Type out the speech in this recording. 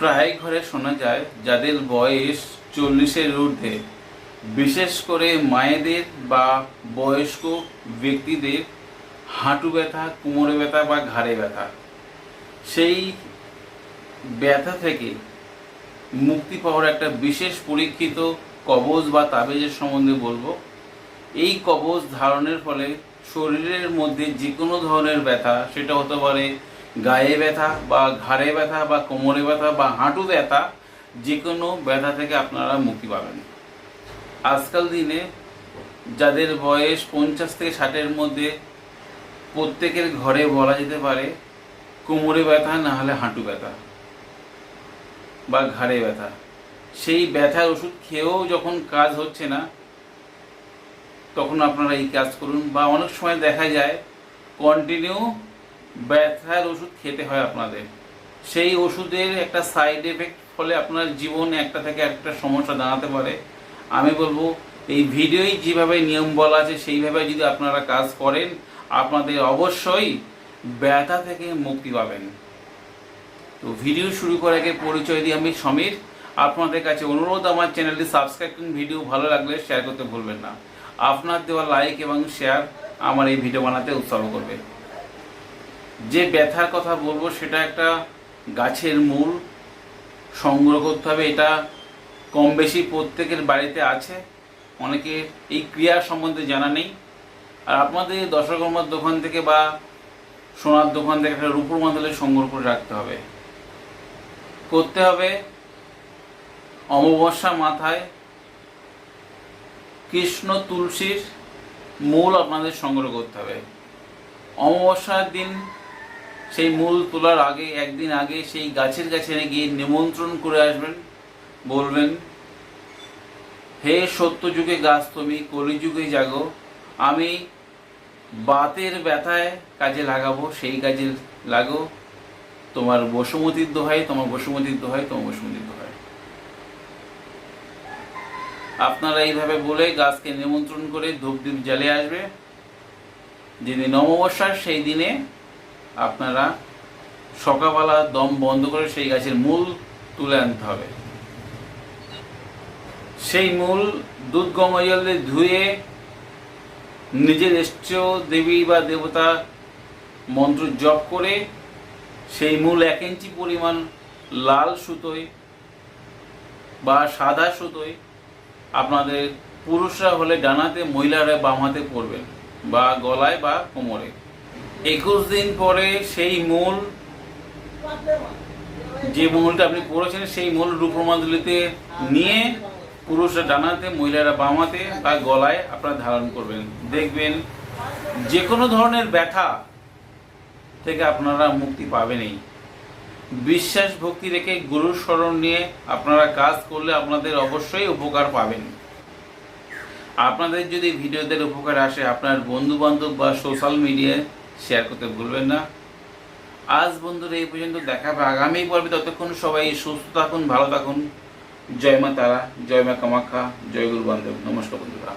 প্রায় ঘরে শোনা যায় যাদের বয়স 40-এর ঊর্ধ্বে, বিশেষ করে মায়েদের বা বয়স্ক ব্যক্তিদের হাঁটু ব্যথা, কোমরে ব্যথা বা ঘাড়ে ব্যথা, সেই ব্যথা থেকে মুক্তি পাওয়ার একটা বিশেষ পরীক্ষিত কবজ বা তাবিজের সম্বন্ধে বলবো। এই কবজ ধারণের ফলে শরীরের মধ্যে যে কোনো ধরনের ব্যথা, সেটা হতে পারে গায়ে ব্যথা বা ঘাড়ে ব্যথা বা কোমরে ব্যথা বা হাঁটু ব্যথা, যে কোনো ব্যথা থেকে আপনারা মুক্তি পাবেন। আজকাল দিনে যাদের বয়স 50 থেকে 60-এর মধ্যে, প্রত্যেকের ঘরে বলা যেতে পারে কোমরে ব্যথা, না হলে হাঁটু ব্যথা বা ঘাড়ে ব্যথা। সেই ব্যথার ওষুধ খেয়েও যখন কাজ হচ্ছে না, তখন আপনারা এই কাজ করুন। বা অনেক সময় দেখা যায় কন্টিনিউ ব্যথার ওষুধ খেতে হয় আপনাদের, সেই ওষুধের একটা সাইড এফেক্ট ফলে আপনার জীবনে একটা থেকে একটা সমস্যা দাঁড়াতে পারে। আমি বলবো এই ভিডিওয় যেভাবে নিয়ম বলা আছে সেইভাবে যদি আপনারা কাজ করেন, আপনাদের অবশ্যই ব্যথা থেকে মুক্তি পাবেন। তো ভিডিও শুরু করার আগে পরিচয় দিই, আমি সমীর। আপনাদের কাছে অনুরোধ, আমার চ্যানেলটি সাবস্ক্রাইব করুন, ভিডিও ভালো লাগলে শেয়ার করতে ভুলবেন না। আপনার দেওয়া লাইক এবং শেয়ার আমার এই ভিডিও বানাতে উৎসাহ করবে। যে ব্যথার কথা বলবো সেটা একটা গাছের মূল সংগ্রহ করতে হবে। এটা কম বেশি প্রত্যেকের বাড়িতে আছে, অনেকে এই ক্রিয়া সম্বন্ধে জানা নেই। আর আপনাদের দশকর্মার দোকান থেকে বা সোনার দোকান থেকে একটা রূপোর মাদলে সংগ্রহ করে রাখতে হবে। করতে হবে অমাবস্যা মাথায় কৃষ্ণ তুলসীর মূল আপনাদের সংগ্রহ করতে হবে। অমাবস্যার দিন সেই মূল তোলার আগে, একদিন আগে সেই গাছের কাছে গিয়ে নিমন্ত্রণ করে আসবেন। বলবেন, হে সত্যযুগে গাছ তুমি, কলিযুগে জাগো, আমি বাতের ব্যথায় কাজে লাগাবো, সেই কাজে লাগো, তোমার বসুমতির দোহাই, তোমার বসুমতির দোহাই, তোমার বসুমতির দোহাই। আপনারা এইভাবে বলে গাছকে নিমন্ত্রণ করে ধূপদীপ জ্বালিয়ে আসবে। যেদিন অমাবস্যার সেই দিনে আপনারা সকালবেলা দম বন্ধ করে সেই গাছের মূল তুলে আনতে হবে। সেই মূল দুধ গঙ্গা জল দিয়ে ধুয়ে নিজের ইষ্ট দেবী বা দেবতা মন্ত্র জপ করে সেই মূল 1 ইঞ্চি পরিমাণ লাল সুতোয় বা সাদা সুতোয়, আপনাদের পুরুষরা হলে ডানাতে, মহিলারা বাম হাতে পরবেন বা গলায় বা কোমরে। 21 দিন পরে সেই মূল, যে মূলটা আপনি পরেছেন সেই মূল রূপমাদুলিতে নিয়ে পুরুষরা ডানাতে, মহিলারা বাম হাতে বা গলায় আপনারা ধারণ করবেন। দেখবেন যে কোনো ধরনের ব্যথা থেকে আপনারা মুক্তি পাবেনই। বিশ্বাস ভক্তি রেখে গুরুর শরণ নিয়ে আপনারা কাজ করলে আপনাদের অবশ্যই উপকার পাবেন। আপনাদের যদি ভিডিওদের উপকার আসে, আপনার বন্ধু বান্ধব বা সোশ্যাল মিডিয়ায় শেয়ার করতে ভুলবেন না। আজ বন্ধুরা এই পর্যন্ত, দেখা হবে আগামী পর্বে। ততক্ষণ সবাই সুস্থ থাকুন, ভালো থাকুন। জয় মা তারা, জয় মা কামাখ্যা, জয় গুরু বান্ধব। নমস্কার বন্ধুরা।